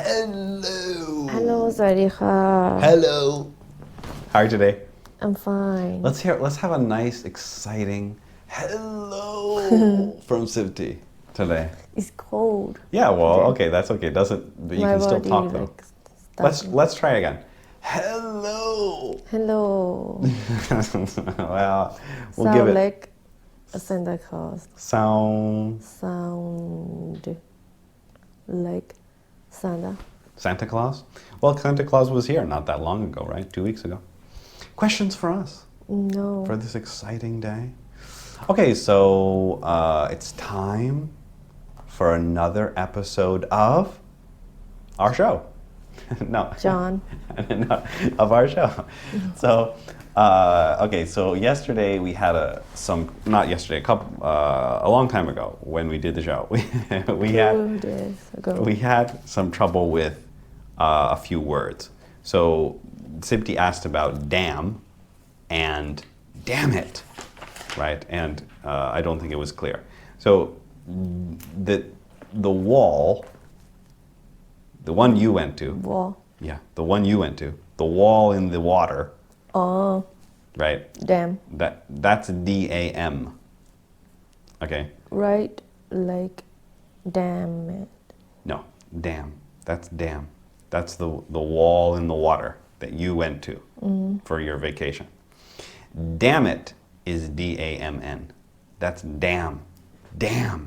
Hello สวัสดีค่ะ Hello. How are you today? I'm fine. Let's have a nice, exciting hello from Sifty today. It's cold. Yeah, well, okay, that's okay. Doesn't but you My can still body talk though. like stuck. Let's try again. Hello. Hello. Well, we'll give Sound it like a Santa Claus. sound Sound like Santa. Santa Claus. Well, Santa Claus was here not that long ago, right? 2 weeks ago. Questions for us No. for this exciting day. Okay, so it's time for another episode of our show. No. John. No, of our show. So, okay, so yesterday we had not yesterday, a long time ago when we did the show, we had 2 days ago. we had some trouble with a few words. So Sipti asked about damn and damn it, right? And I don't think it was clear. So the wall, the one you went to, Wall. yeah, the one you went to, the wall in the water, Oh, right? damn. That's DAM. Okay? Right like damn it. No, damn. That's damn. That's the wall in the water that you went to for your vacation. Damn it is DAMN. That's damn. Damn.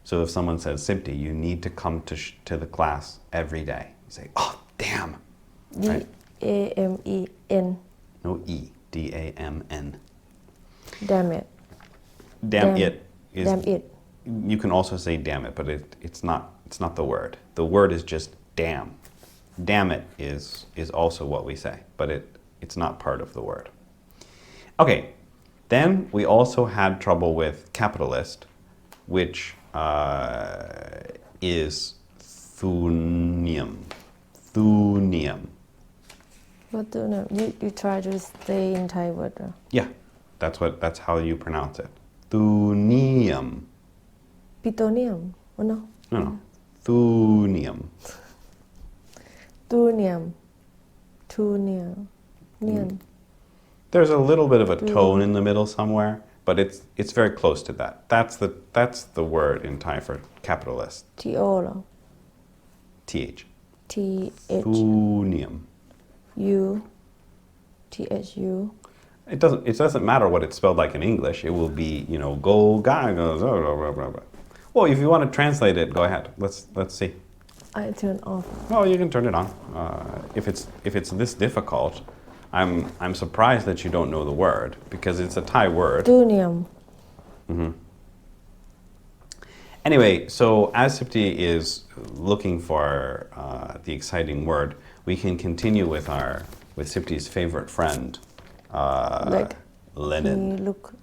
So if someone says, Sipti, you need to come to the class every day. You say, oh, damn. Right? D-A-M-E-N. No E. DAMN. Damn it. Damn Damn. it is. Damn it. You can also say damn it, but it's not the word. The word is just damn. Damn it is also what we say, but it's not part of the word. Okay, then we also had trouble with capitalist, which is thunium. Thunium. What do you know? You try to stay in Thai word. Yeah, that's how you pronounce it. Thunium. Pitonium. Oh no. No, no. Thunium. Tunium. Tunium. Nium. There's a little bit of a tone in the middle somewhere, but it's very close to that. That's the word in Thai for capitalist. T-O เหรอ TH. T-H Thunium. U T-H-U It doesn't matter what it's spelled like in English. It will be, go ga go blah, blah, blah, blah. Well, if you want to translate it, go ahead. Let's see. I turn off. Well, you can turn it on. If it's this difficult, I'm surprised that you don't know the word because it's a Thai word. Tunium. Anyway, so as Sipti is looking for the exciting word, we can continue with Sipti's favorite friend, Like Lenin. he looks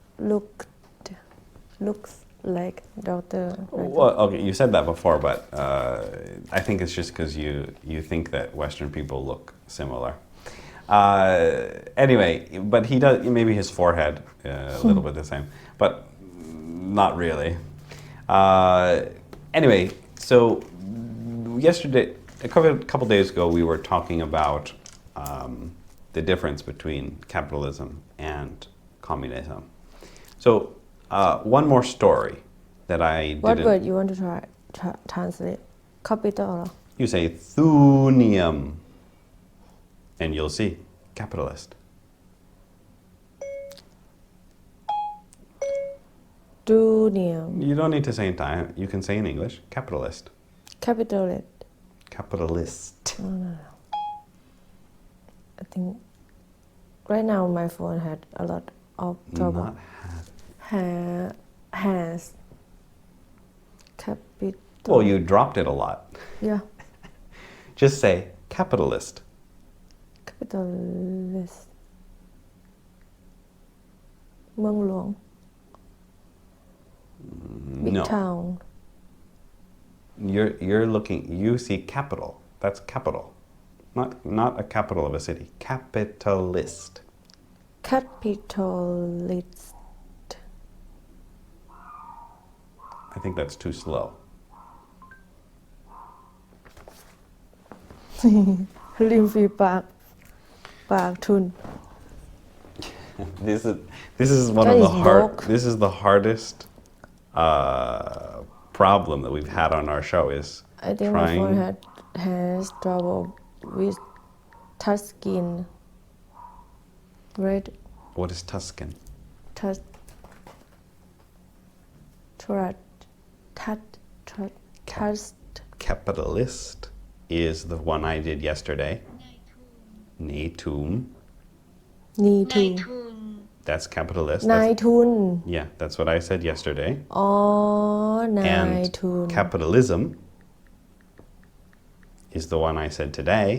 like Doctor. Well, okay, you said that before, but I think it's just because you think that Western people look similar. Anyway, but he does, maybe his forehead, a little bit the same, but not really. Anyway, so yesterday, a couple days ago, we were talking about the difference between capitalism and communism. So, one more story that I What didn't... word you want to translate? Capital เหรอ You say thunium, and you'll see capitalist. Tunium. You don't need to say in Thai. You can say in English, capitalist. Capitalist. Capitalist. I think right now my phone had a lot of trouble. Not had. Has capital. Well, you dropped it a lot. Yeah. Just say capitalist. Capitalist. เมืองหลวง Big No. town. You're looking. You see capital. That's capital. Not a capital of a city. Capitalist. Capitalist. I think that's too slow. ริมฝีปากปากทุน This is one That of the is hard. broke. This is the hardest problem that we've had on our show is I think my trying. phone has trouble with touch skin right What is Tuscan? touch Capitalist is the one I did yesterday. Netum. นีทุ นาย น ทุน That's capitalist. นาย That's, ทุน yeah, that's what I said yesterday. อ๋อนาย And ทุน capitalism is the one I said today.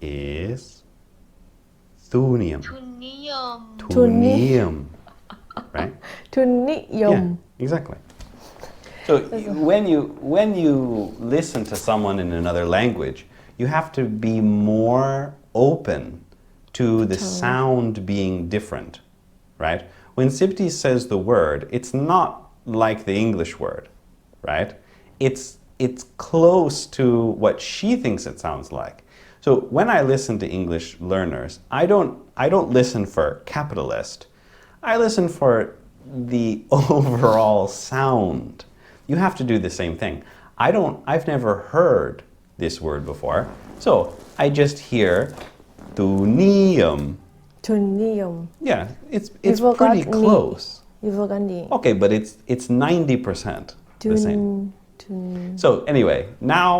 Is thunium. ทุนนิยม Tunium. Right? ทุนนิยม Yeah, exactly. So when you listen to someone in another language, you have to be more open to the sound being different, right? When Sipti says the word, it's not like the English word, right? It's close to what she thinks it sounds like. So when I listen to English learners, I don't listen for capitalist. I listen for the overall sound. You have to do the same thing. I've never heard this word before. So I just hear thunium. ทุนนิยม Yeah, it's You forgot pretty me. close. you forgot นี Okay, but it's 90% ทุ the น same. ทุน So anyway, now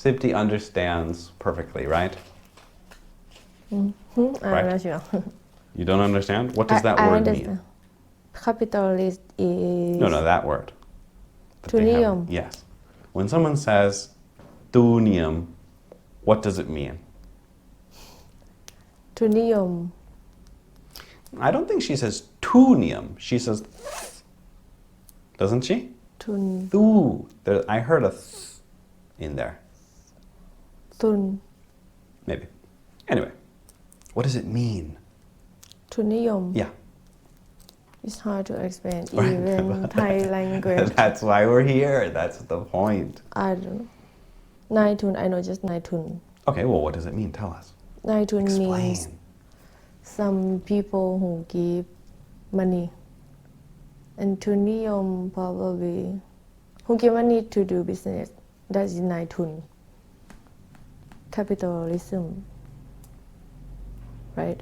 Sipti understands perfectly, right? I'm Right. not sure You don't understand? What does that I word understand mean? capitalist is No, that word. That they have- Thunium. Yes. When someone says thunium, what does it mean? ทุนนิยม I don't think she says tunium. She says doesn't she? ทุน Thu. I heard a in there. ทุน Maybe. Anyway, what does it mean? ทุนนิยม Yeah. It's hard to explain even Thai language That's why we're here. That's the point. I don't know นายทุน I know just นายทุน Okay, well, what does it mean? Tell us. นายทุน means Explain. some people who give money and ทุนนิยม probably who give money to do business that is นายทุน capitalism right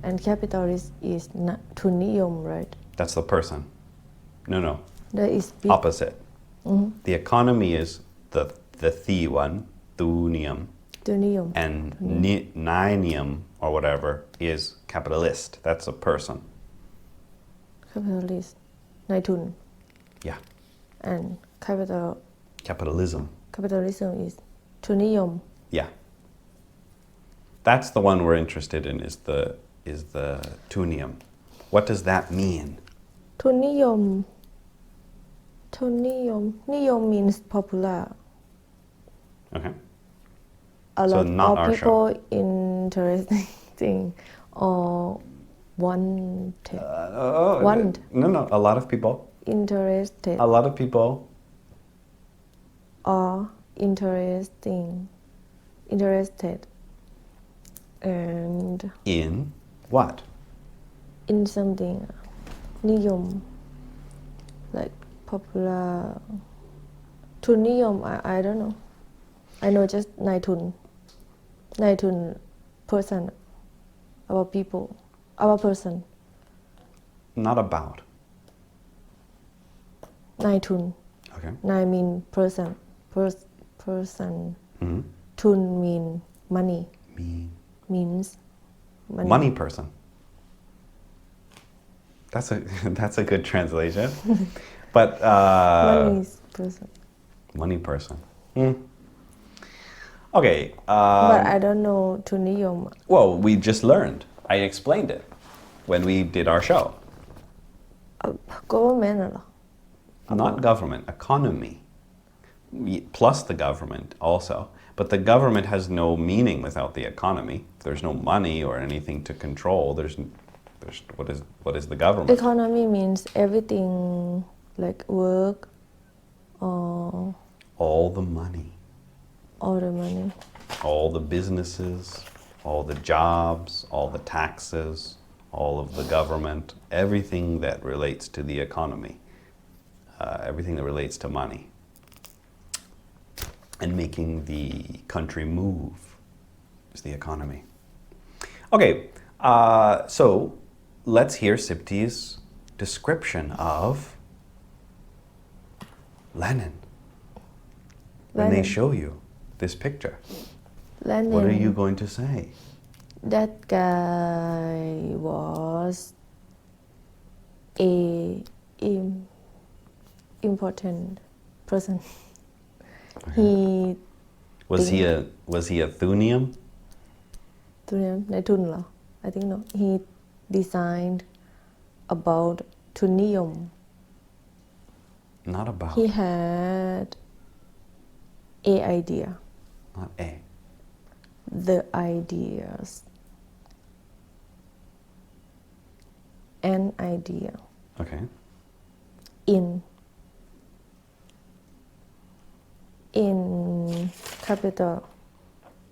and capitalist is ทุนนิยม right That's the person. No. that is big Opposite. The economy is the one, thunium, ทุนนิยม and ninium or whatever is capitalist. That's a person. capitalist นายทุน Yeah. and Capitalism. capitalism is ทุนนิยม Yeah. That's the one we're interested in is the tunium. What does that mean? ทุนนิยม ทุนนิยม นิยม means popular Okay. a So lot not of our people interesting or wanted Want. No. A lot of people. interested A lot of people. or interested and In what? in something นิยม like popular ทุนนิยม I don't know I know just นายทุน นายทุน person our people our person Not about. นายทุน Okay. นาย mean person person Mhm. ทุน mean money Mean. means Money person. That's a good translation. But money is person money person. Okay. but I don't know ทุนนิยม Well, we just learned. I explained it when we did our show. government เหรอ Not government, economy. Plus the government also. But the government has no meaning without the economy. There's no money or anything to control. There's what is the government? economy means everything like work all the money, all the money, all the businesses, all the jobs, all the taxes, all of the government, everything that relates to the economy, everything that relates to money, and making the country move is the economy. Okay, so let's hear Sipti's description of Lenin. When they show you this picture, Lenin. What are you going to say? That guy was a important person. He Was he a Thunium? ตัวนี้นายทุนเหรอ I think no. He designed about ทุนนิยม Not about. He had a idea. Not a. The ideas. An idea. Okay. In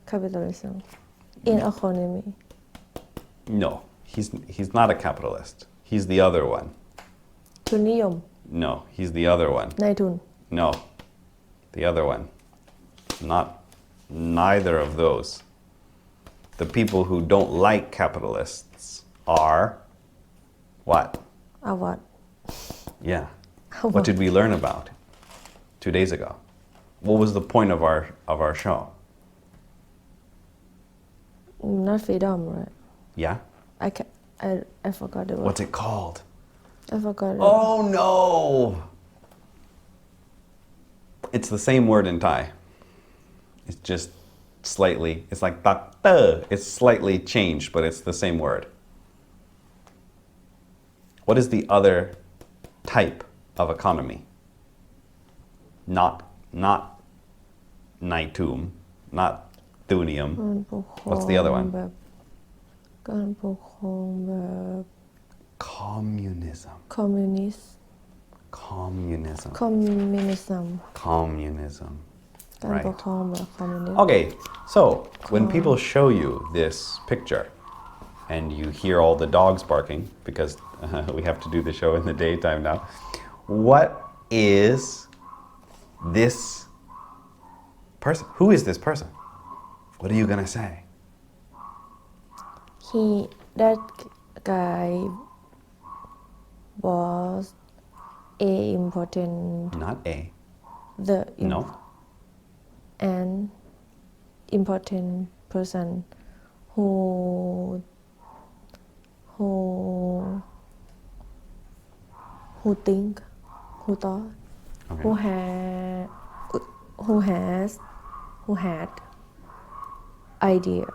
capitalism. In economy. No, he's not a capitalist. He's the other one. ทุนนิยม No, he's the other one. นายทุน No, the other one. Not neither of those. The people who don't like capitalists are what? อาวัต Yeah. What did we learn about 2 days ago? What was the point of our show? Not freedom, right? Yeah? I forgot the word. What's it called? I forgot it. Oh no! It's the same word in Thai. It's just slightly, it's like doctor. It's slightly changed, but it's the same word. What is the other type of economy? Not Naitum, not Thunium. การปกครอง What's the other one? แบบการปกครองแบบ Communism. communist Communism. communism Communism. การปก Right. ครองแบบ communist Okay, so when people show you this picture and you hear all the dogs barking, because we have to do the show in the daytime now, what is this person? Who is this person? What are you going to say? that guy was a important Not a. the No. an important person who think who thought Okay. who had idea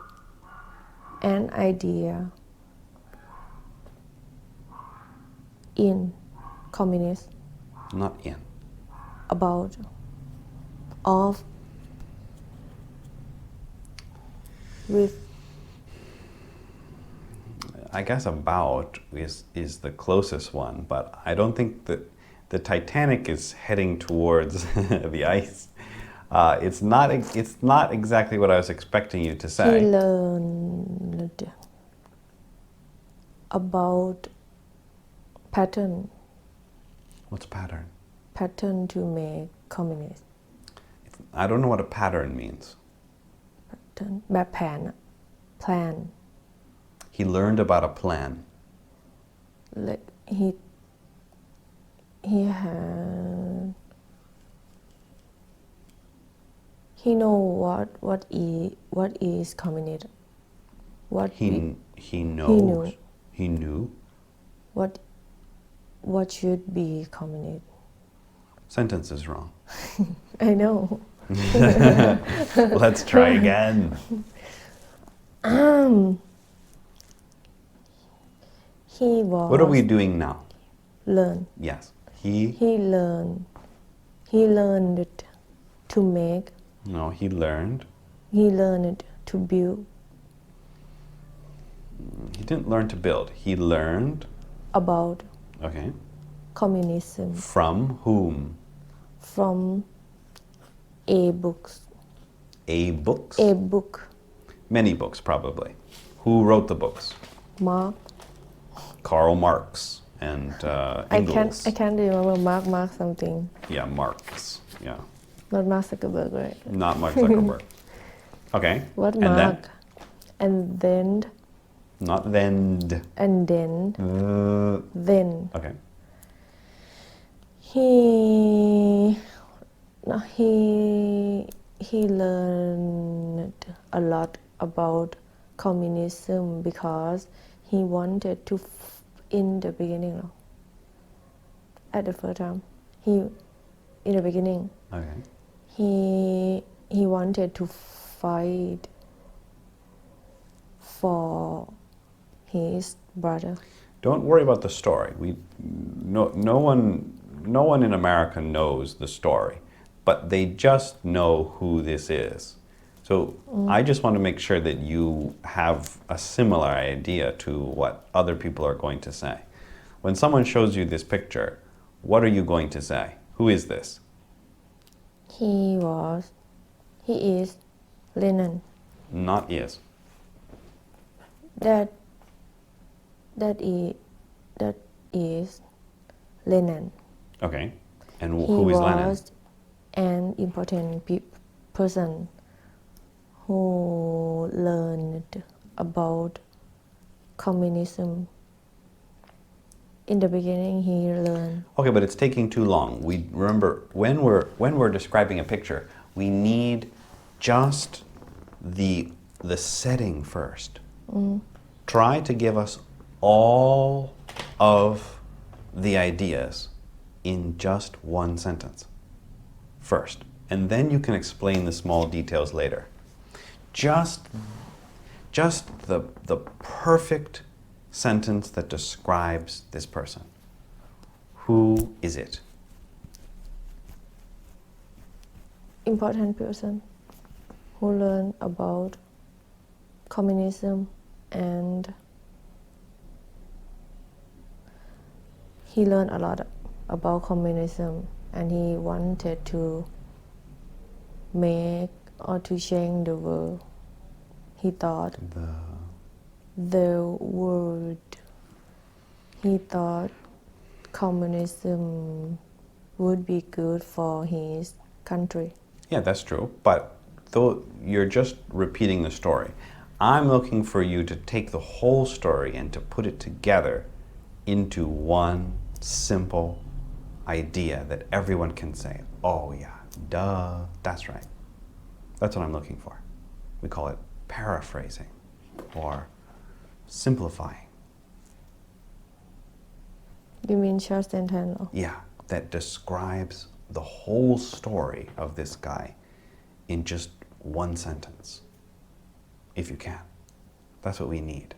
an idea in communist Not in. about of with I guess about is the closest one, but I don't think that the Titanic is heading towards the ice. It's not exactly what I was expecting you to he say. learned about pattern What's pattern? to make communist I don't know what a pattern means. pattern แบบแผนอะ plan He learned about a plan. like he know what is communist what He knows. He knew. what should be communist Sentence is wrong. I know Let's try again. he was What are we doing now? learn Yes. he learned to make No, he learned. he learned to build He didn't learn to build. He learned. about Okay. communism From whom? from a books A books? a book Many books, probably. Who wrote the books? Mark Karl Marx and Engels. I can't remember Mark something Yeah, Marx. Yeah. not Mark Zuckerberg right Not Mark Zuckerberg. Okay. what And Mark and then Not then. and then Okay. he no, he learned a lot about communism because he wanted to in the beginning at the first time in the beginning Okay. he wanted to fight for his brother Don't worry about the story. No one in America knows the story, but they just know who this is. So I just want to make sure that you have a similar idea to what other people are going to say. When someone shows you this picture, what are you going to say? Who is this? he is Lenin Not is. that is Lenin Okay. And he who is was Lenin? an important person who learned about communism in the beginning he learned Okay, but it's taking too long. We remember when we're describing a picture, we need just the setting first. Try to give us all of the ideas in just one sentence first, and then you can explain the small details later. Just the perfect sentence that describes this person. Who is it? important person who learned about communism and he learned a lot about communism and he wanted to make or to change the world. He thought the world. He thought communism would be good for his country. Yeah, that's true. But though you're just repeating the story, I'm looking for you to take the whole story and to put it together into one simple idea that everyone can say, oh yeah, duh, that's right. That's what I'm looking for. We call it paraphrasing or simplifying. You mean short sentence? Yeah, that describes the whole story of this guy in just one sentence, if you can. That's what we need.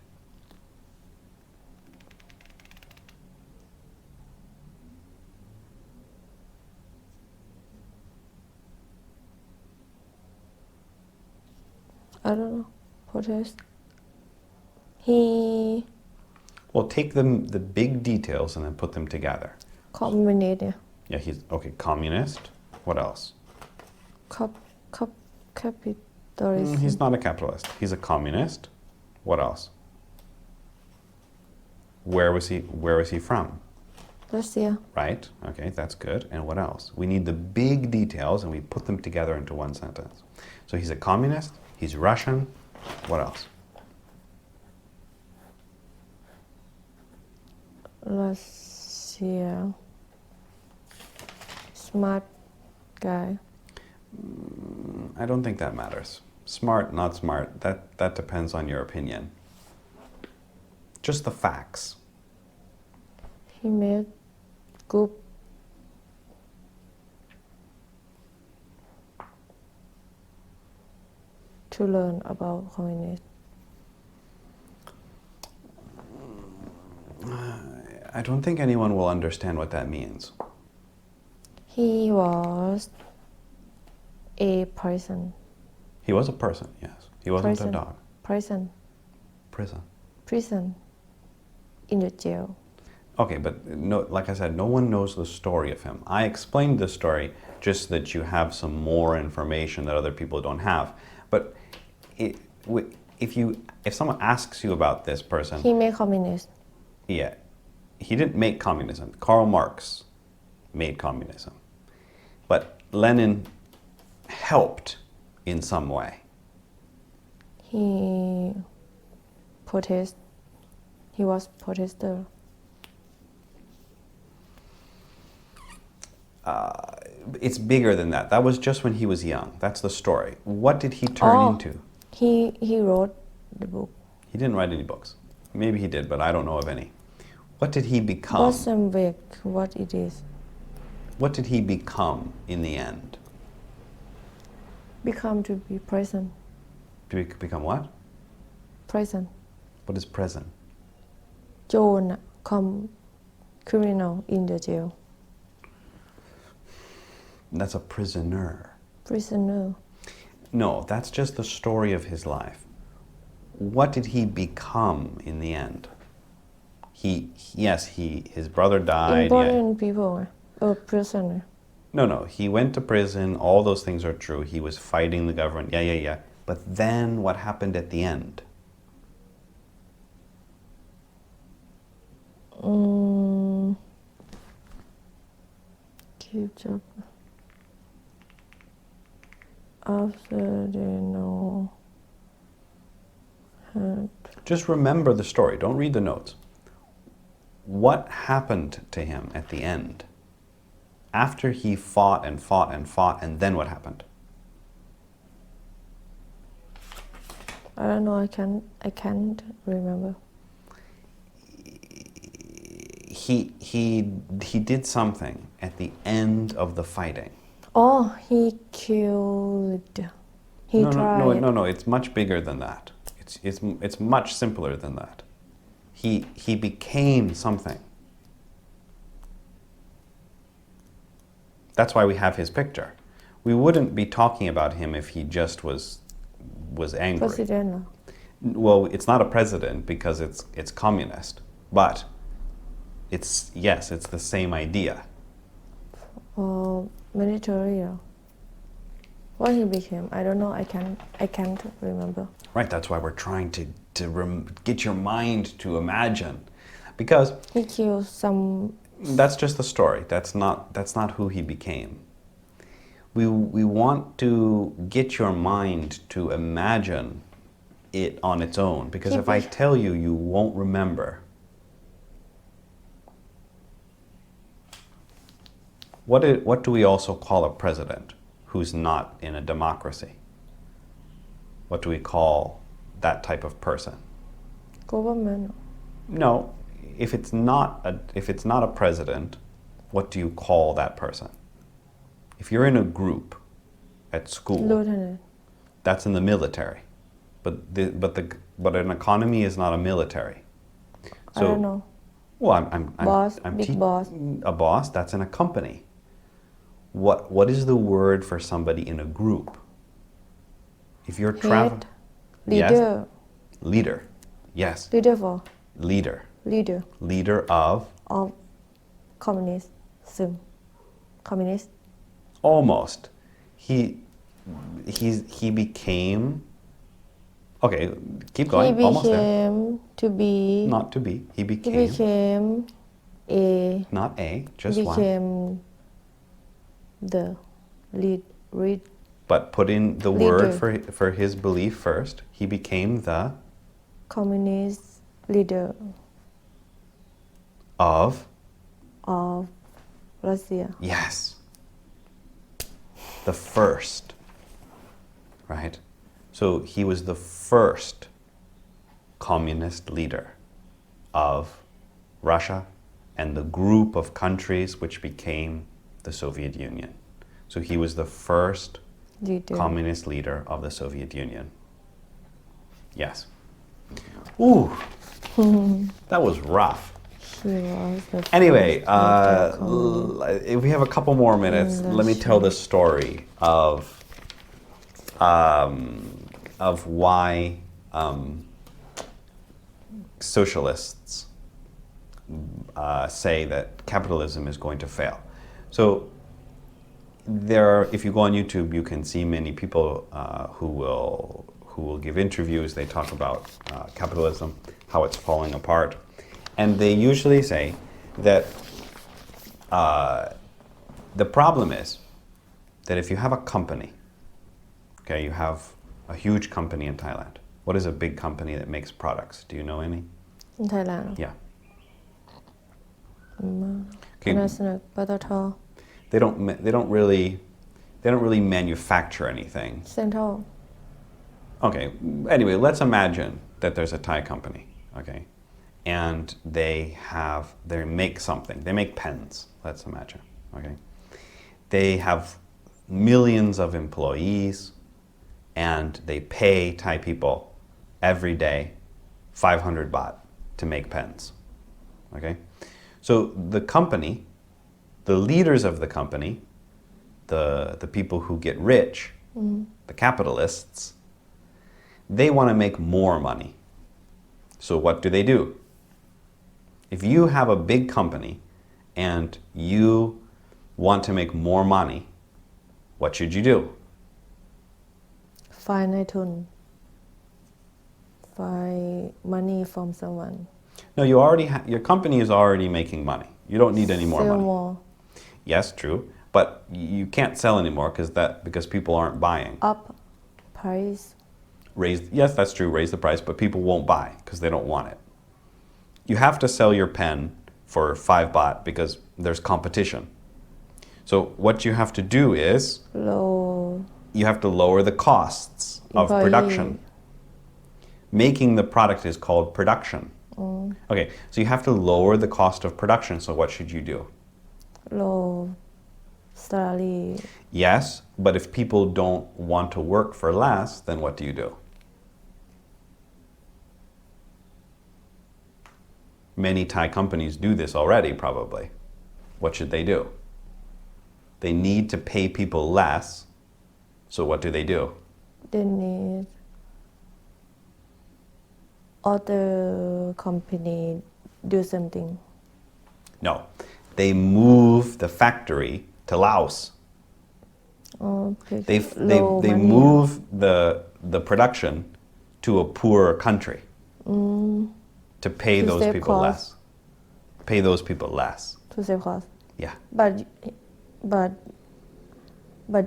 I don't know. Protest. He Well, take them, the big details, and then put them together. communist. Yeah, he's, okay, communist. What else? Capitalism. He's not a capitalist. He's a communist. What else? Where was he from? Russia. Right? Okay, that's good. And what else? We need the big details and we put them together into one sentence. So he's a communist, he's Russian. What else? Russia. Smart guy. I don't think that matters. Smart, not smart. That depends on your opinion. Just the facts. He made group to learn about communism. I don't think anyone will understand what that means. He was a person. He was a person, yes. He wasn't a dog. Prison. In the jail. Okay, but no, like I said, no one knows the story of him. I explained the story just so that you have some more information that other people don't have. But if someone asks you about this person, he made communist. yeah, he didn't make communism. Karl Marx made communism. But Lenin helped in some way. He protest. He was protester. It's bigger than that. That was just when he was young. That's the story. What did he turn into? He wrote the book. He didn't write any books. Maybe he did, but I don't know of any. What did he become? Mozambique, what it is. What did he become in the end? Become to be present. Become what? Present. What is present? โจรน่ะ criminal in the jail. That's a prisoner. Prisoner. No, that's just the story of his life. What did he become in the end? His brother died. Important people. Prisoner. No. He went to prison. All those things are true. He was fighting the government. Yeah. But then what happened at the end? Keep job. After they know. Just remember the story. Don't read the notes. What happened to him at the end? After he fought, and then what happened? I don't know. I can't remember. He did something at the end of the fighting. Oh, he killed. He tried. No. It's much bigger than that. It's much simpler than that. He became something. That's why we have his picture. We wouldn't be talking about him if he just was angry. President. Well, it's not a president because it's communist, but it's the same idea. Military. What he became, I don't know. I can't remember. Right, that's why we're trying to get your mind to imagine, because he killed some. That's just the story. That's not who he became. We want to get your mind to imagine it on its own, because if I tell you, you won't remember. What do we also call a president who's not in a democracy? What do we call that type of person? Government. No, if it's not a president, what do you call that person? If you're in a group at school, Lieutenant. That's in the military, but an economy is not a military. So, I don't know. Well, boss, big boss. A boss, that's in a company. What is the word for somebody in a group? If you're traveling, leader. Yes. Leader. Yes. Leader for. Leader. Leader of communism. Communist. Almost. He became. Okay, keep going. Almost there. He became to be. Not to be. He became. He became a. Not a. Just he one. Became the lead. But put in the leader. word for his belief first. He became the communist leader of Russia. Yes. The first. Right? So he was the first communist leader of Russia and the group of countries which became the Soviet Union. So he was the first communist leader of the Soviet Union. Yes. Ooh, that was rough. Anyway, if we have a couple more minutes, let me tell the story of why socialists say that capitalism is going to fail. So if you go on YouTube, you can see many people who will give interviews. They talk about capitalism, how it's falling apart, and they usually say that the problem is that if you have a company, okay, you have a huge company in Thailand. What is a big company that makes products? Do you know any? In Thailand Yeah. คณะสนับปตท They don't really manufacture anything. Central Okay. Anyway, let's imagine that there's a Thai company, okay, and they make something. They make pens. Let's imagine, okay. They have millions of employees, and they pay Thai people every day 500 baht to make pens, okay. So the company, the leaders of the company, the people who get rich, the capitalists, they want to make more money. So what do? If you have a big company and you want to make more money, what should you do? Find นายทุน Find money from someone No, your company is already making money. You don't need any more Sell money. more Yes, true, but you can't sell anymore because people aren't buying. Up price Yes, that's true, raise the price, but people won't buy because they don't want it. You have to sell your pen for 5 baht because there's competition. So what you have to do is Low you have to lower the costs of Employee. production. Making the product is called production. Okay, so you have to lower the cost of production. So what should you do? Low salary Yes, but if people don't want to work for less, then what do you do? Many Thai companies do this already, probably. What should they do? They need to pay people less. So what do? They need other company do something No, they move the factory to Laos. Okay. They Low money. move the production to a poorer country to pay To those save people cost. less. Pay those people less. To save cost Yeah. but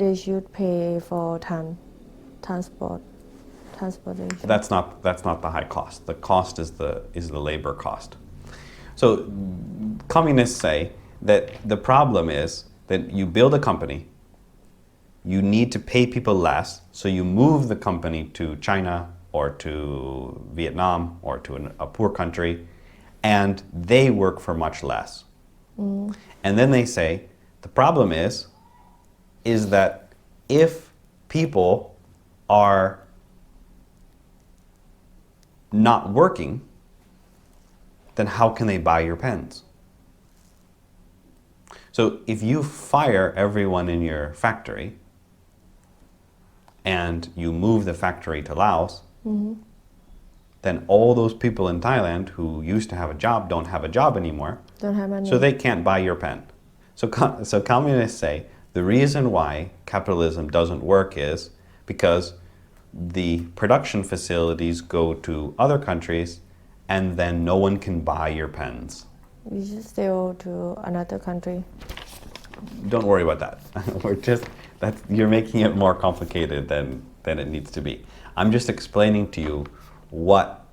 they should pay for transportation That's not the high cost. The cost is the labor cost. So communists say that the problem is that you build a company, you need to pay people less, so you move the company to China or to Vietnam or to a poor country, and they work for much less. And then they say the problem is that if people are not working, then how can they buy your pens? So if you fire everyone in your factory and you move the factory to Laos, then all those people in Thailand who used to have a job don't have a job anymore, don't have money so they can't buy your pen. So communists say the reason why capitalism doesn't work is because the production facilities go to other countries and then no one can buy your pens. you should sell to another country Don't worry about that. You're making it more complicated than it needs to be. I'm just explaining to you what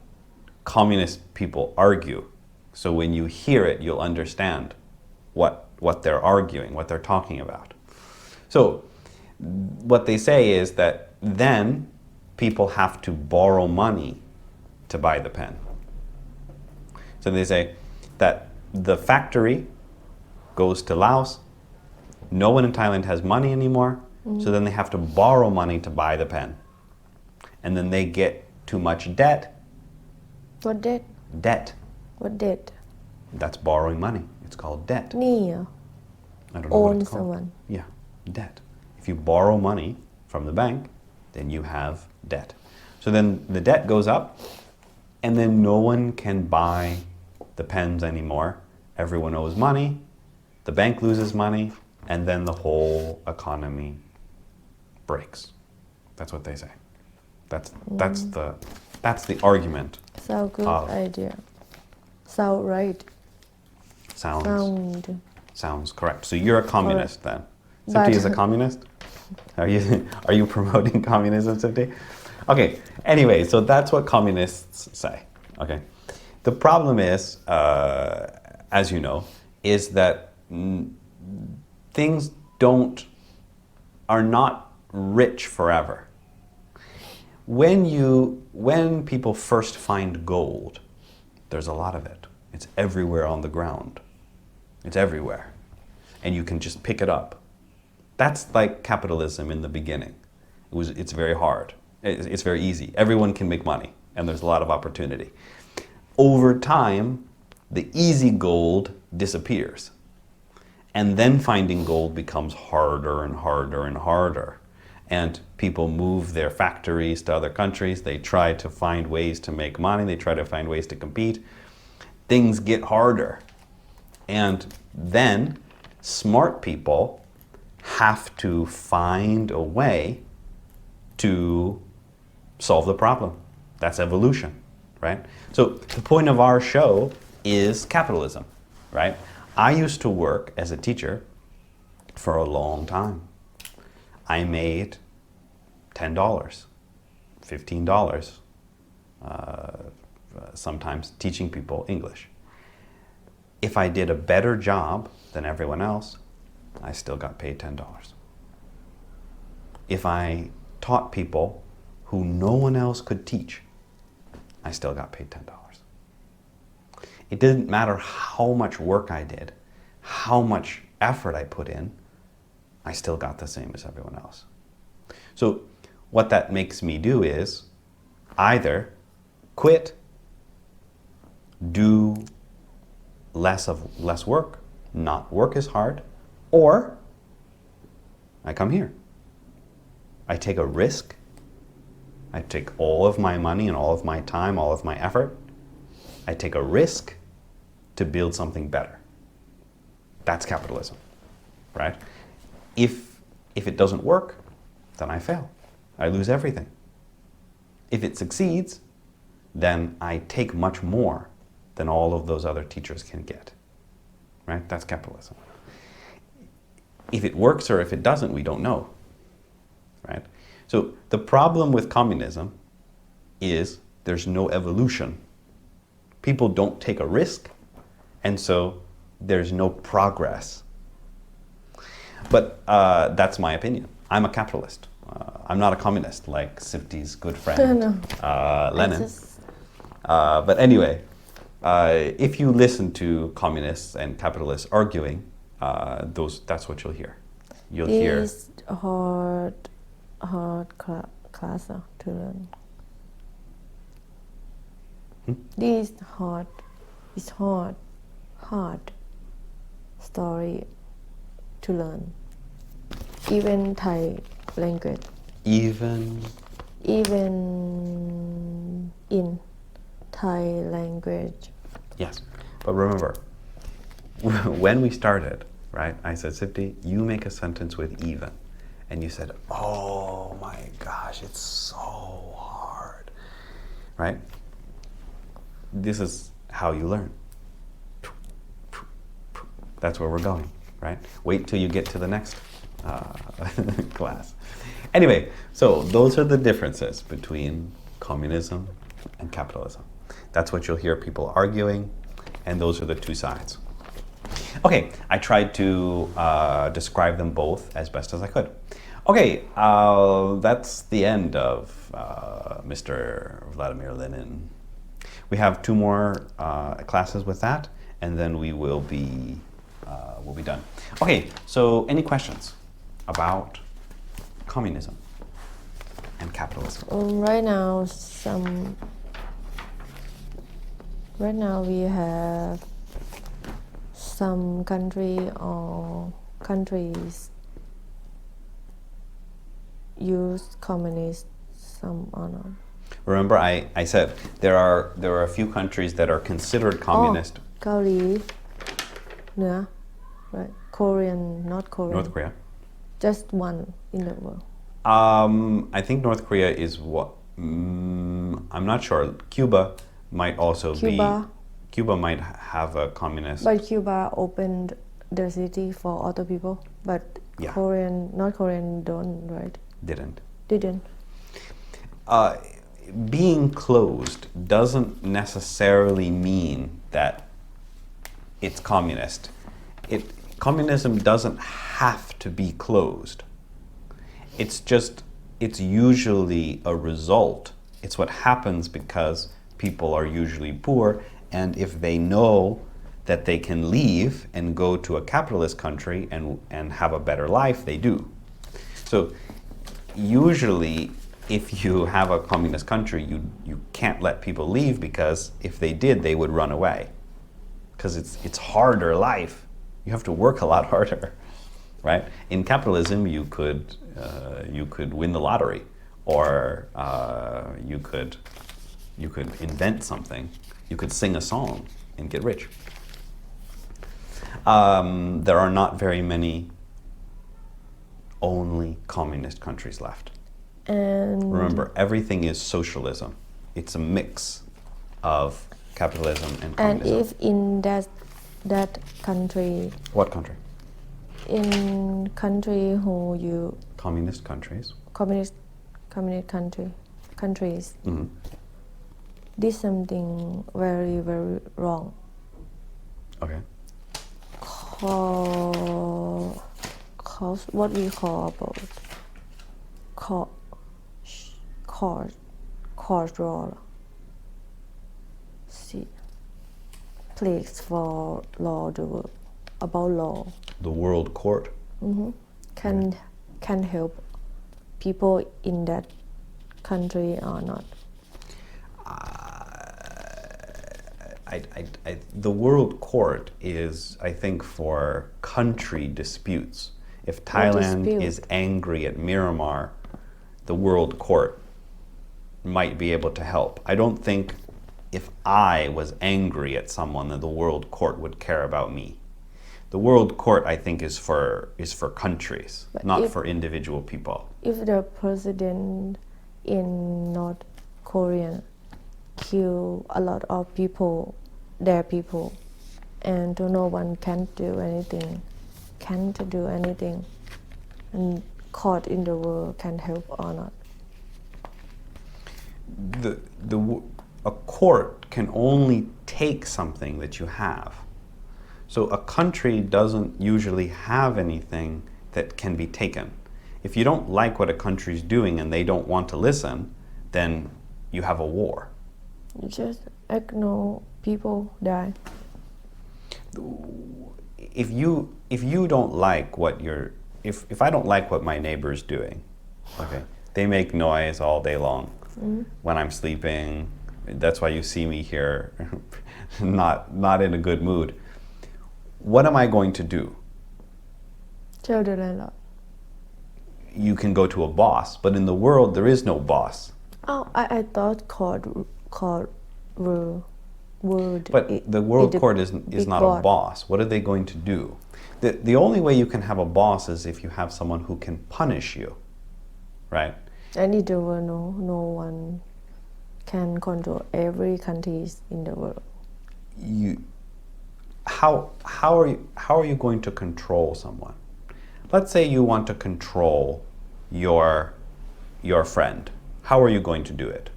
communist people argue. So when you hear it, you'll understand what they're arguing, what they're talking about. So what they say is that then people have to borrow money to buy the pen. So they say that the factory goes to Laos, no one in Thailand has money anymore, so then they have to borrow money to buy the pen. And then they get too much debt. What debt Debt. What debt That's borrowing money. It's called debt. หนี้เหรอ I don't know what Own it's called. someone Yeah, debt. If you borrow money from the bank, then you have debt. So then the debt goes up, and then no one can buy the pens anymore. Everyone owes money. The bank loses money. and then the whole economy breaks. That's what they say. That's the argument. Sound good idea. Sound right. Sounds correct. So you're a communist then. Sifty is a communist? Are you promoting communism, Sifty? Okay. Anyway, so that's what communists say. Okay. The problem is, as you know, is that things are not rich forever. When people first find gold, there's a lot of it. It's everywhere on the ground. It's everywhere. And you can just pick it up. That's like capitalism in the beginning. It's very hard. It's very easy. Everyone can make money, and there's a lot of opportunity. Over time, the easy gold disappears. And then finding gold becomes harder and harder and harder. And people move their factories to other countries. They try to find ways to make money. They try to find ways to compete. Things get harder. And then smart people have to find a way to solve the problem. That's evolution, right? So the point of our show is capitalism, right? I used to work as a teacher for a long time. I made $10, $15, sometimes teaching people English. If I did a better job than everyone else, I still got paid $10. If I taught people who no one else could teach, I still got paid $10. It didn't matter how much work I did, how much effort I put in, I still got the same as everyone else. So what that makes me do is either quit, do less work, not work as hard, or I come here. I take a risk. I take all of my money and all of my time, all of my effort. I take a risk to build something better. That's capitalism, right? If it doesn't work, then I fail. I lose everything. If it succeeds, then I take much more than all of those other teachers can get, right? That's capitalism. If it works or if it doesn't, we don't know, right? So the problem with communism is there's no evolution. People don't take a risk, and so there's no progress. But that's my opinion. I'm a capitalist. I'm not a communist like Sifty's good friend, Lenin. But anyway, if you listen to communists and capitalists arguing, that's what you'll hear. You'll hear. This hard class to learn. This is hard story to learn. Even Thai language. Even in Thai language. Yes, but remember, when we started, right, I said, Sifty, you make a sentence with even. And you said, oh my gosh, it's so hard, right? This is how you learn. That's where we're going, right? Wait till you get to the next class. Anyway, so those are the differences between communism and capitalism. That's what you'll hear people arguing, and those are the two sides. Okay, I tried to describe them both as best as I could. Okay, that's the end of Mr. Vladimir Lenin. We have 2 more classes with that, and then we will be we'll be done. Okay, so any questions about communism and capitalism? Right now we have some countries use communist, some or not. Remember, I said there are a few countries that are considered communist. เกาหลีเหนือ right? Korean, not Korean. North Korea. Just one in the world. I think North Korea is what. I'm not sure. Cuba might also Cuba. be. Cuba might have a communist. But Cuba opened the city for other people. But Yeah. North Korean don't, right? Didn't. Didn't. Being closed doesn't necessarily mean that it's communist. Communism doesn't have to be closed. It's usually a result. It's what happens because people are usually poor, and if they know that they can leave and go to a capitalist country and have a better life, they do. So usually if you have a communist country, you can't let people leave, because if they did, they would run away. Because it's harder life. You have to work a lot harder, right? In capitalism, you could win the lottery, or you could invent something. You could sing a song and get rich. There are not very many only communist countries left. And Remember, everything is socialism. It's a mix of capitalism and and communism. if in that country, What country? in country who you Communist countries. communist countries did something very very wrong, Okay. cause what we call about court law. See, place for law the work about law The World Court. can help people in that country or not. The World Court is, I think, for country disputes. If Thailand dispute? is angry at Myanmar, the World Court might be able to help. I don't think if I was angry at someone that the World Court would care about me. The World Court, I think, is for countries, But not if- for individual people. If the president in North Korea kill a lot of people, their people, and no one can't do anything, and court in the world can help or not. A court can only take something that you have. So a country doesn't usually have anything that can be taken. If you don't like what a country's doing and they don't want to listen, then you have a war. You just ignore people die. If you don't like what if I don't like what my neighbor's doing, okay, they make noise all day long when I'm sleeping. That's why you see me here, not in a good mood. What am I going to do? Tell the landlord. You can go to a boss, but in the world there is no boss. Oh, I thought court would. But the World Court is big not a boss. What are they going to do? The only way you can have a boss is if you have someone who can punish you, right? And in the world, no one can control every country in the world. How are you going to control someone? Let's say you want to control your friend. How are you going to do it?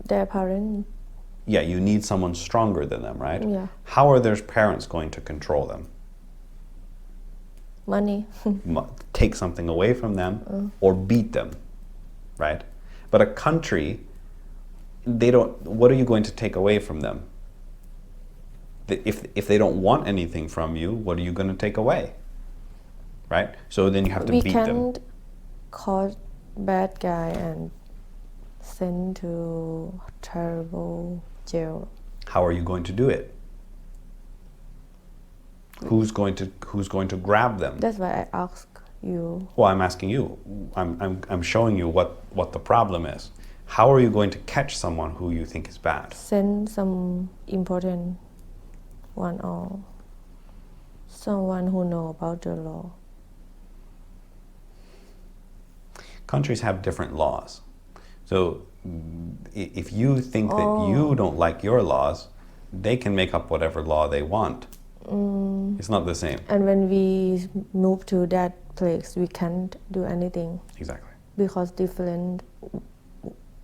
Their parents, Yeah, you need someone stronger than them, right? Yeah. How are their parents going to control them? money. Take something away from them or beat them, right? But a country, what are you going to take away from them? If they don't want anything from you, what are you going to take away? Right? So then you have to We beat them. can't cause bad guy and send to terrible jail. How are you going to do it? Who's going to grab them? That's why I ask you. Well, I'm asking you. I'm showing you what the problem is. How are you going to catch someone who you think is bad? Send some important one or someone who know about the law. Countries have different laws. So if you think that you don't like your laws, they can make up whatever law they want. It's not the same. And when we move to that place, we can't do anything Exactly. because different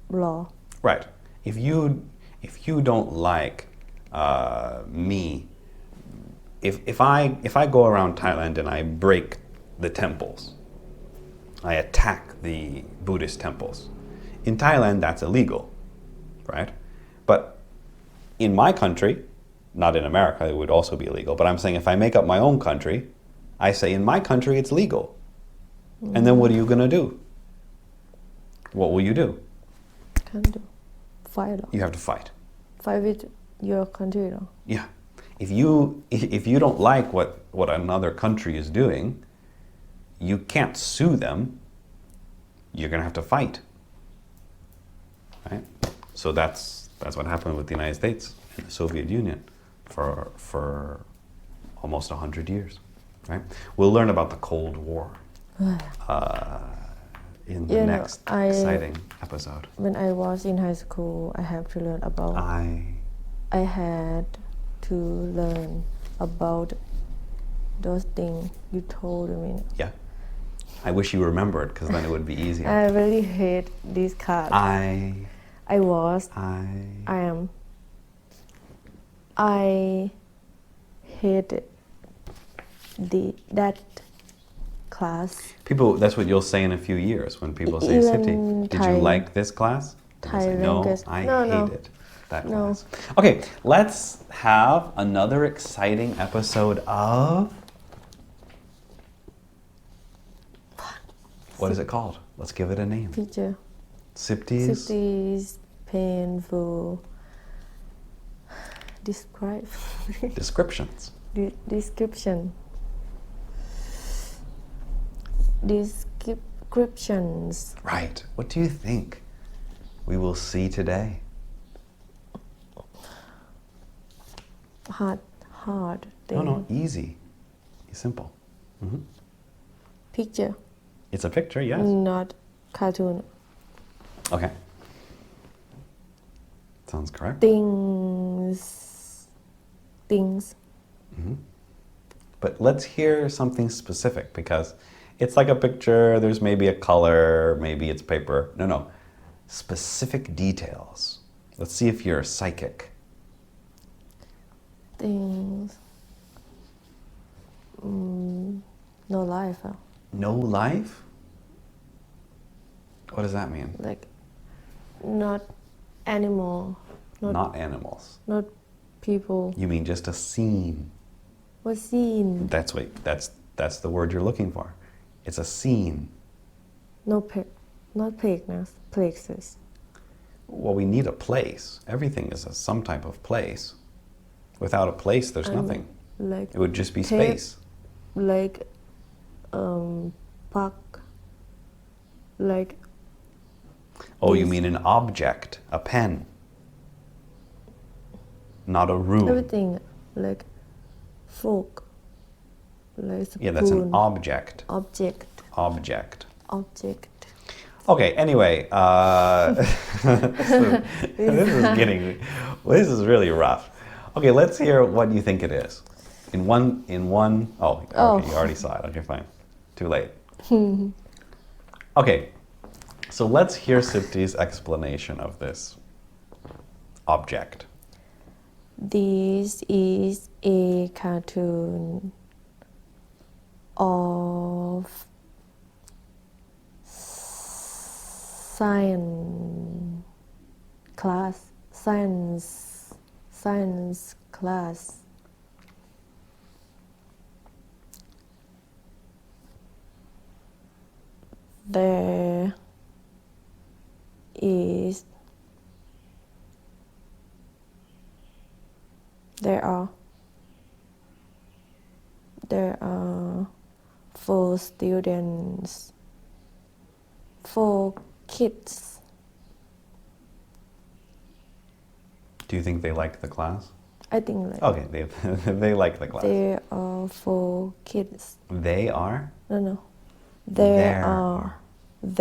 law. Right. If you don't like me, if I go around Thailand and I break the temples, I attack the Buddhist temples. In Thailand, that's illegal, right? But in my country, not in America, it would also be illegal. But I'm saying if I make up my own country, I say in my country it's legal. And then what are you going to do? What will you do? Can't do. Fight. You have to fight. Fight with your country. Yeah. If you don't like what another country is doing, you can't sue them. You're going to have to fight. Right? So that's what happened with the United States and the Soviet Union for almost 100 years. Right? We'll learn about the Cold War in the next exciting episode. When I was in high school, I have to learn about. I had to learn about those things you told me. Yeah. I wish you remembered because then it would be easier. I really hate these cards. I hated that class. People, that's what you'll say in a few years when people say, Sipti, did you like this class? Thai no, language. I No. hated that class. Okay, let's have another exciting episode of... What is it called? Let's give it a name. Picture. Sipti's painful describe. Descriptions. Descriptions. Right. What do you think we will see today? Hard thing. No, easy. Simple. Picture. It's a picture, yes. Not cartoon. Okay. Sounds correct. Things. But let's hear something specific because it's like a picture, there's maybe a color, maybe it's paper. No. Specific details. Let's see if you're psychic. Things. No life. No life? What does that mean? Like, not animal. Not animals. Not people. You mean just a scene. What scene? That's the word you're looking for. It's a scene. Not places. Well, we need a place. Everything is some type of place. Without a place, there's nothing. Like it would just be space. Like park. Like. Oh, you mean an object, a pen, not a room. Everything, like fork, like spoon. Yeah, that's an object. Object. Okay, anyway, this is really rough. Okay, let's hear what you think it is. Okay, you already saw it. Okay, fine. Too late. Okay, so let's hear Sipti's explanation of this object. This is a cartoon of science class. There are 4 students, 4 kids. Do you think they liked the class? I think like Okay, they like the class. there are 4 kids. They are? No. There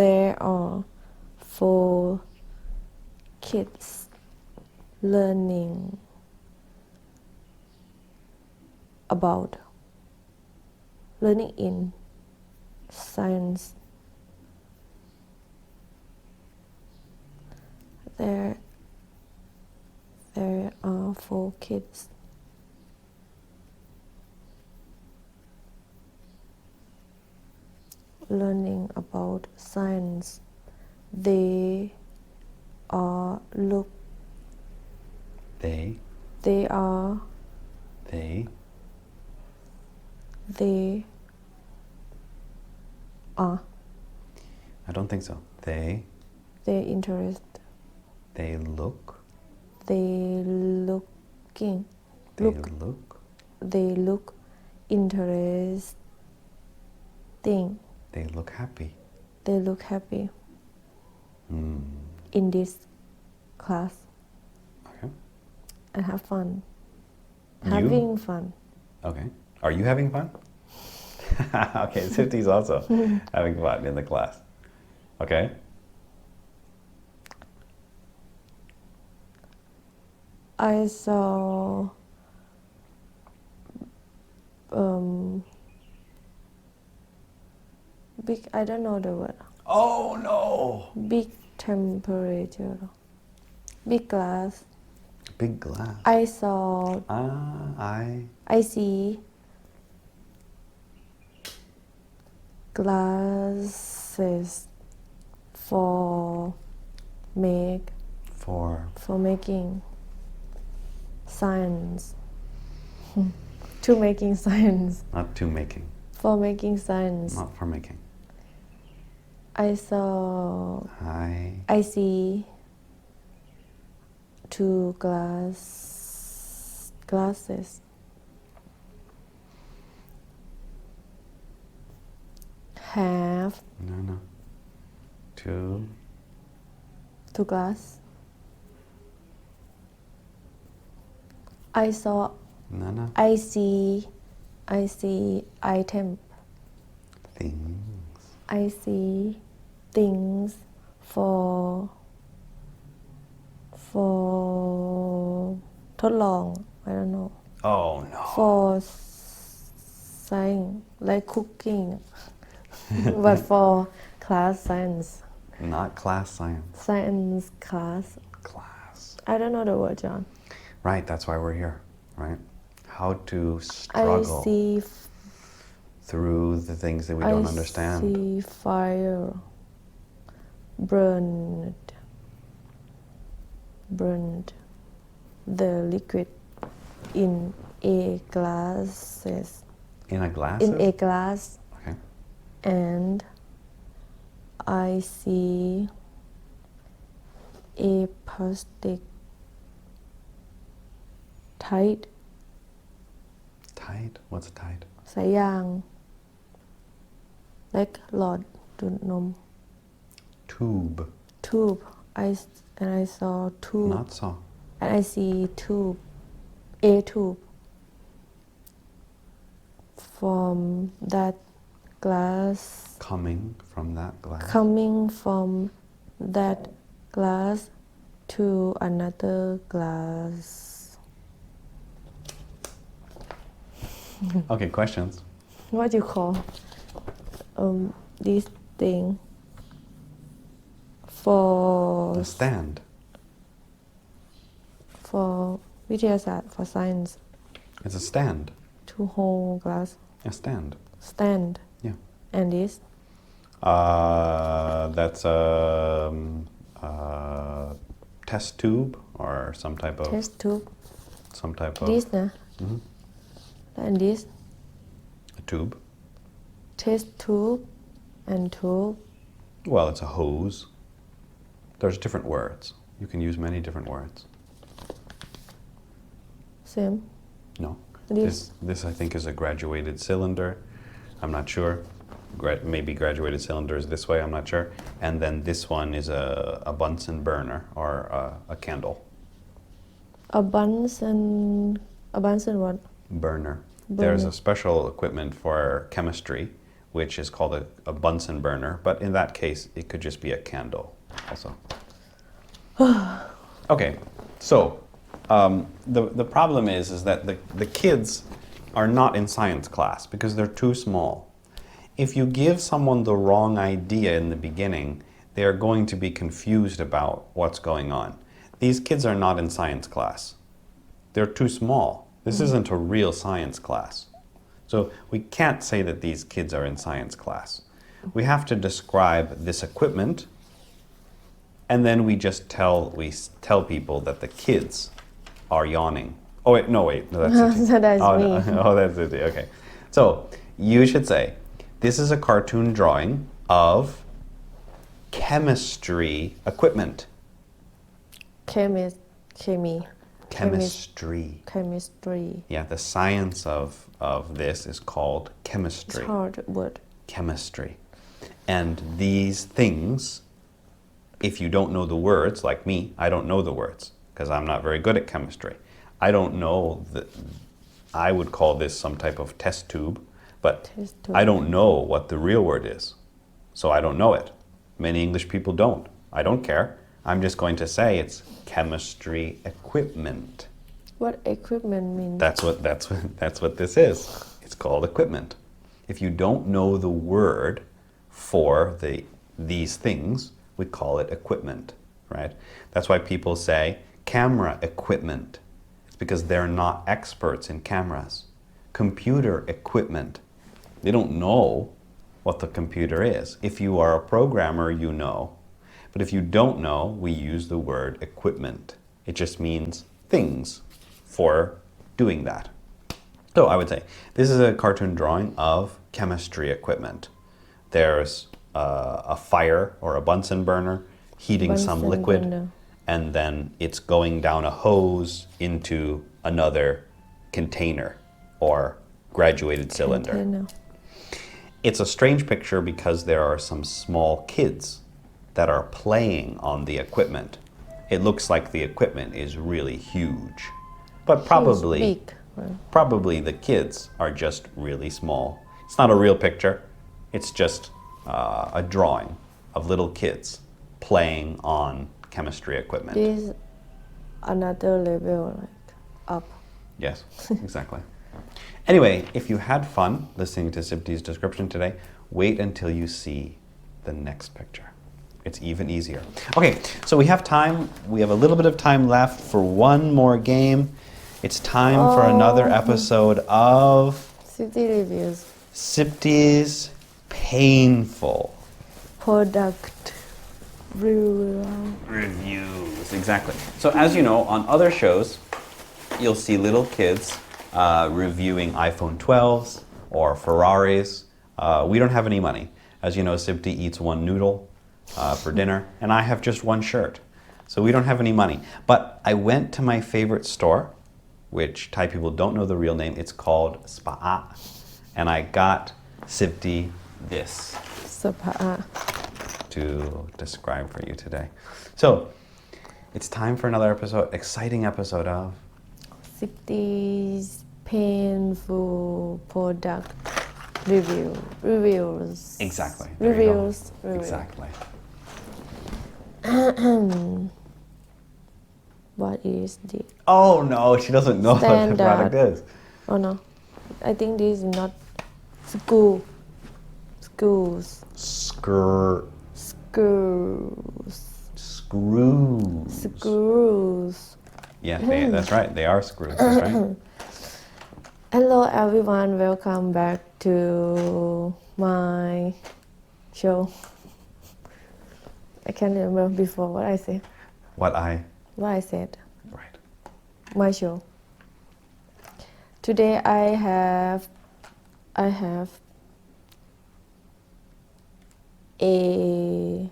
There are 4 kids learning in science. There are 4 kids learning about science. They are look. They are. They are. I don't think so. They Interest. They look. They looking. They look. They look interesting. They look happy. They look happy Hmm. in this class Okay. and have fun. You? Having fun. Okay. Are you having fun? Okay, Sifty's also having fun in the class. Okay. I saw big, I don't know the word. Oh no! Big temperature. Big glass. Big glass. I saw, I see glasses for making science. To making science. Not to making. For making science. Not for making. I saw, I I see 2 glasses. Have No. 2 glass. I saw, No. I see item. Things. I see things for ทดลอง I don't know. Oh no. For science, like cooking. But for class science. Not class science. Science class. Class. I don't know the word, John. Right, that's why we're here, right? How to I struggle see through the things that we don't understand. I see fire burned the liquid in a glasses. In a glass? In a glass, Okay. and I see a plastic tight Tight? What's tight? สายยาง like หลอดดูดนม Tube. tube. And I saw tube. Not saw. And I see tube, a tube from that glass, Coming from that glass. coming from that glass to another glass. Okay, questions. What do you call this thing for A stand. for วิทยาศาสตร์ for science It's a stand. to hold glass A stand. stand Yeah. and this That's a test tube or some type of test tube this นะ and this a tube. test tube and tube Well, it's a hose. There's different words. You can use many different words. same No. This? This I think is a graduated cylinder. I'm not sure. Maybe graduated cylinder is this way. I'm not sure. And then this one is a Bunsen burner or a candle. A Bunsen what? Burner. There's a special equipment for chemistry, which is called a Bunsen burner, but in that case, it could just be a candle also. Okay, so the problem is that the kids are not in science class because they're too small. If you give someone the wrong idea in the beginning, they are going to be confused about what's going on. These kids are not in science class. They're too small. This isn't a real science class. So we can't say that these kids are in science class. We have to describe this equipment, and then we tell people that the kids are yawning. Oh wait, no, that's it. So that's oh, me. No, oh, that's it. Okay. So you should say, this is a cartoon drawing of chemistry equipment. Chemistry. Yeah, the science of this is called chemistry. It's hard word. Chemistry. And these things, if you don't know the words, like me, I don't know the words because I'm not very good at chemistry. I don't know that. I would call this some type of test tube, but I don't know what the real word is. So I don't know it. Many English people don't. I don't care. I'm just going to say it's chemistry equipment. What equipment means? That's what this is. It's called equipment. If you don't know the word for these things, we call it equipment, right? That's why people say camera equipment. It's because they're not experts in cameras. Computer equipment. They don't know what the computer is. If you are a programmer, you know. But if you don't know, we use the word equipment. It just means things for doing that. So I would say this is a cartoon drawing of chemistry equipment. There's a fire or a Bunsen burner heating some liquid, burner. and then it's going down a hose into another container or graduated cylinder. Container. It's a strange picture because there are some small kids that are playing on the equipment. It looks like the equipment is really huge, but probably Big, right? probably the kids are just really small. It's not a real picture. It's just a drawing of little kids playing on chemistry equipment. This another level, like up. Yes, exactly. Anyway, if you had fun listening to Sipti's description today, wait until you see the next picture. It's even easier. Okay, so we have time. We have a little bit of time left for one more game. It's time for another episode of City reviews. Sipti's Painful Product Reviews. Exactly. So as you know, on other shows, you'll see little kids reviewing iPhone 12s or Ferraris. We don't have any money. As you know, Sipti eats one noodle for dinner, and I have just one shirt. So we don't have any money. But I went to my favorite store, which Thai people don't know the real name. It's called Spa'a. And I got Sipti this Spa. to describe for you today. So it's time for another episode, exciting episode of City's painful product reviews. Exactly. There you go. Reviews. Exactly. What is the Oh no, she doesn't know what the Standard. product is. Oh no, I think this is not schools. Screws. Yeah, that's right. They are screws. That's right. Hello everyone, welcome back to my show. I can't remember before what I said. What I said. right. My show. Today I have a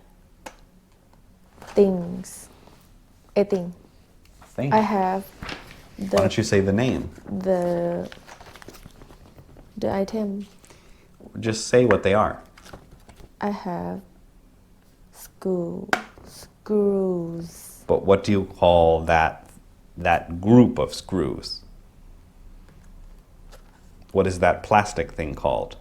thing. Thing. I have Why don't you say the name? the item. Just say what they are. I have screws. But what do you call that that group of screws. What is that plastic thing called?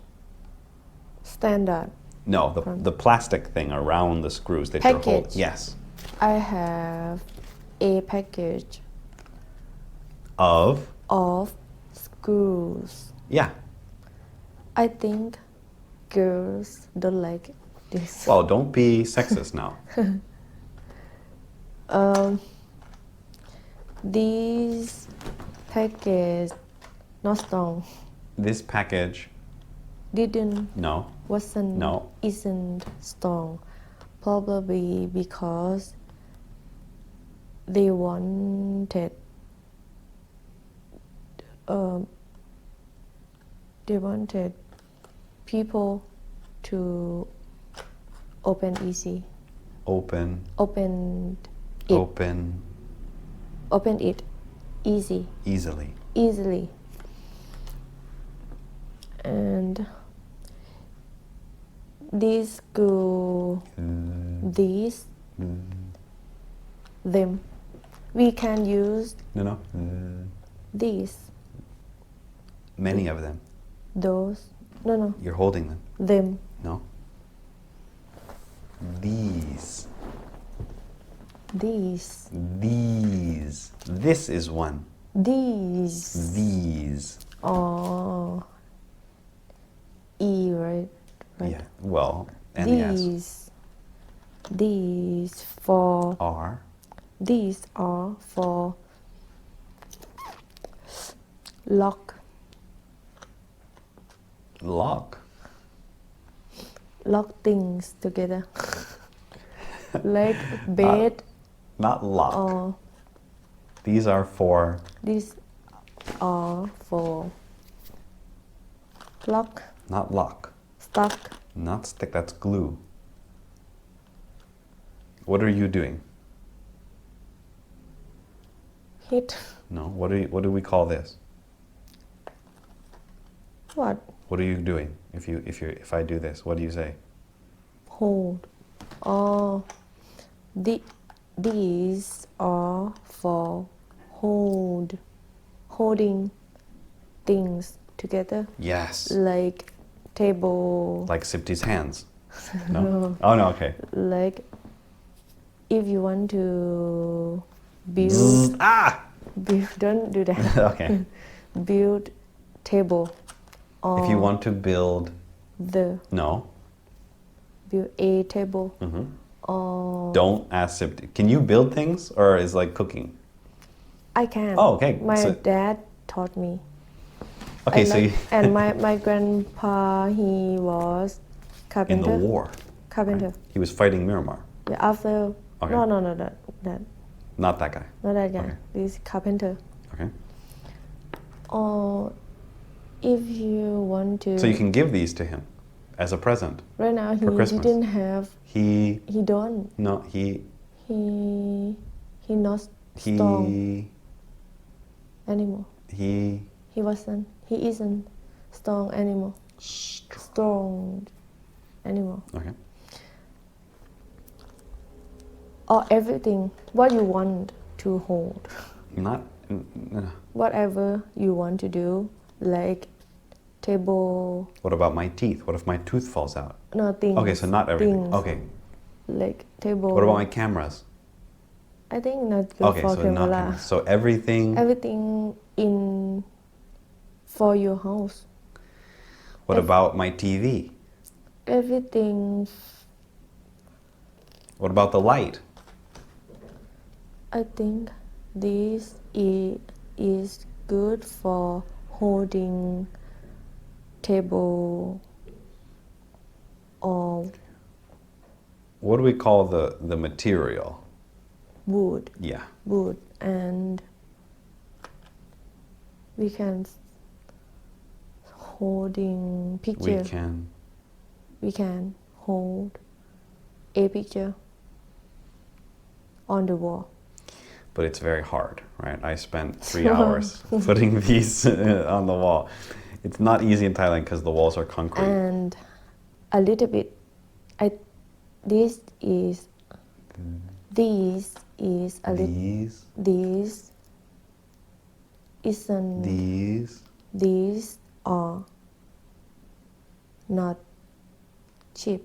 Standard. No, the plastic thing around the screws that you're holding. Package. Yes. I have a package Of? of screws. Yeah. I think girls don't like this. Well, don't be sexist now. This package not strong. This package, no. Isn't strong. Probably because they wanted people to open easy. Open it easily. And these screw them we can use No. these Many of them. those no You're holding them. them No. These. This is one. These. Oh, E, right? Yeah. Well, and the S. These for Are. These are for lock things together. Like bed. Not lock. Or These are for. these are for lock, Not lock. stuck, Not stick. That's glue. What are you doing? hit. No. What do we call this? What? What are you doing? If I do this, what do you say? Hold. Oh, these are for holding things together. Yes. Like table. Like Sipti's hands. No? Oh no, okay. Like if you want to Zzz, don't do that. Okay. Build table. If you want to build. No. Build a table. Mm-hmm. Or Don't ask Sipti. Can you build things or is like cooking? I can. Oh, okay. My dad taught me. Okay, so and my grandpa, he was carpenter. in the war. Carpenter. Right? He was fighting Miramar. Yeah, after. Okay. No, that. Not that guy. Not that guy. Okay. This carpenter. Okay. Or if you want to. So you can give these to him as a present. Right now for Christmas. didn't have. He don't. No, he not strong anymore. He isn't strong anymore. Strong anymore. Okay. Or everything what you want to hold. Not. Whatever you want to do, like table. What about my teeth? What if my tooth falls out? No things. Okay, so not everything. Things. Okay. Like table. What about my cameras? I think not good Okay, for so camera. not cameras. So everything. Everything in for your house. What about my TV? Everything. What about the light? I think this is good for holding table or What do we call the material? wood. Yeah. Wood, and we can holding picture. We can hold a picture on the wall. But it's very hard, right? I spent 3 hours putting these on the wall. It's not easy in Thailand because the walls are concrete. And a little bit, this is a little. These? This isn't these are not cheap.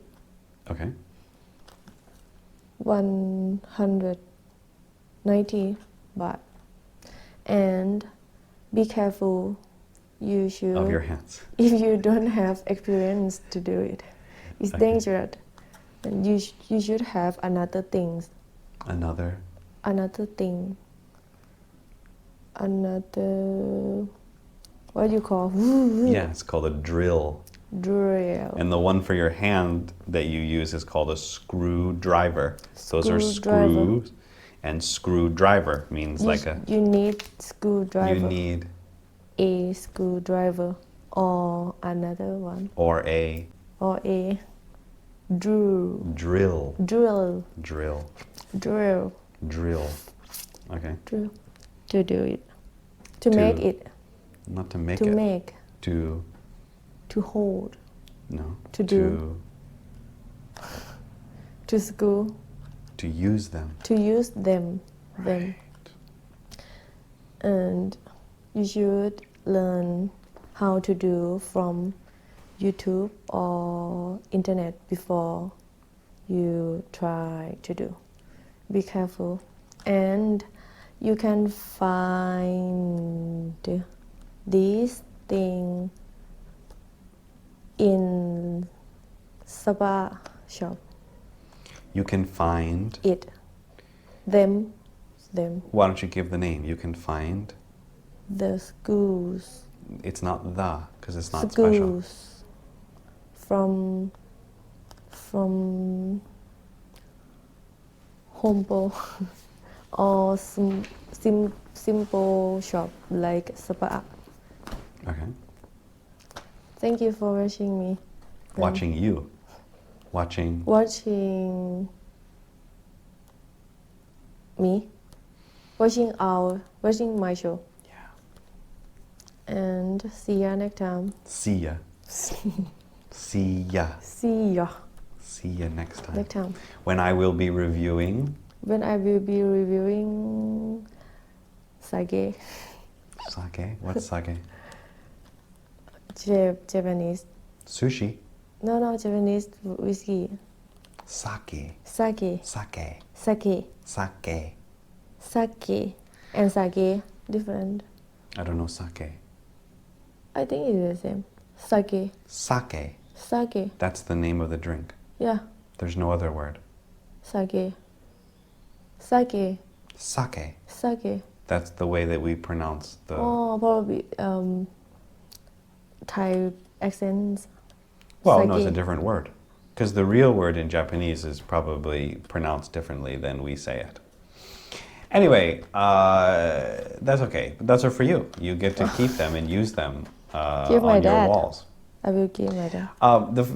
okay 190 baht. And be careful, you should of your hands if you don't have experience to do it. It's Okay. dangerous. And you should have another things. another what do you call yeah it's called a drill drill. and the one for your hand that you use is called a screwdriver. Those are Screwdriver. screws and screwdriver means You need screwdriver. you need a screwdriver or another one or a or a drill. drill Drill. drill Drill. drill okay Drill. To do it. To make it. not to make To it make. to To hold. no To do. To screw. to use them To use them. right. And you should learn how to do from YouTube or internet before you try to do. Be careful. And you can find these things in spa shop. You can find It. Them. why don't you give the name you can find The schools. it's not the because it's not special Schools. From Home Depot or simple shop like spa. okay Thank you for watching me. watching you watching Watching me. Watching my show. yeah And see ya next time. see ya see ya See ya see ya next time next time. when I will be reviewing When I will be reviewing sake. sake what's sake Japanese. sushi No, Japanese whiskey. sake Sake. sake Sake. sake Sake. And sake different. I don't know sake I think it's the same. Sake. sake Sake. that's the name of the drink Yeah. there's no other word Sake. Sake. sake Sake. that's the way that we pronounce the Oh, probably Thai accents. well no it's a sake. different word because the real word in Japanese is probably pronounced differently than we say it anyway that's okay those are for you you get to keep them and use them Give my on your dad. walls I will give my dad.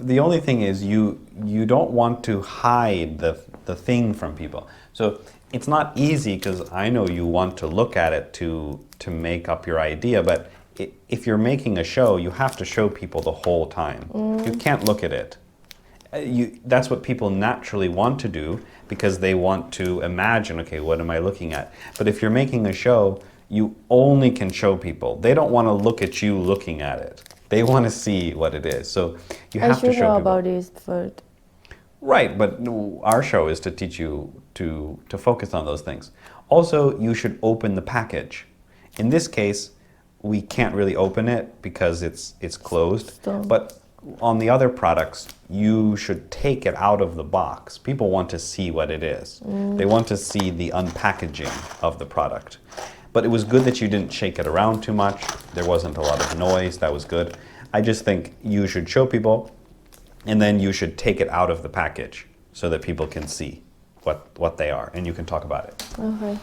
the only thing is you don't want to hide the thing from people. So it's not easy because I know you want to look at it to make up your idea, but if you're making a show, you have to show people the whole time. You can't look at it. That's what people naturally want to do because they want to imagine, okay, what am I looking at? But if you're making a show, you only can show people. They don't want to look at you looking at it. They want to see what it is. So you I have to should show know people. about this first. Right, but our show is to teach you to focus on those things. Also, you should open the package. In this case, we can't really open it because it's closed. Stone. But on the other products, you should take it out of the box. People want to see what it is. They want to see the unpackaging of the product. But it was good that you didn't shake it around too much. There wasn't a lot of noise. That was good. I just think you should show people, and then you should take it out of the package so that people can see what they are, and you can talk about it. Okay.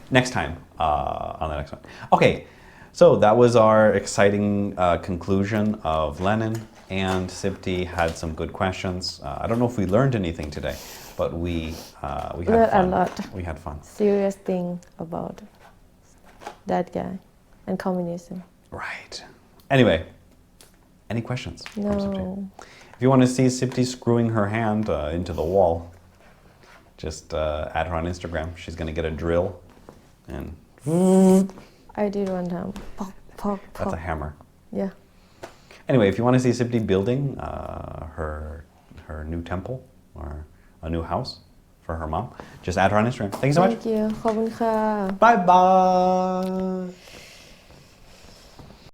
Next time, on the next one. Okay, so that was our exciting conclusion of Lenin, and Sipti had some good questions. I don't know if we learned anything today, but we had Learned fun. a lot. We had fun. Serious thing about that guy and communism. Right. Anyway, any questions from Sipti? No. If you want to see Sipti screwing her hand into the wall, just add her on Instagram. She's going to get a drill and I did one time. Pop, pop, That's pop. a hammer. Yeah. Anyway, if you want to see Sipti building her new temple or a new house for her mom, just add her on Instagram. Thank you so much. Thank you. ขอบคุณค่ะ Bye bye.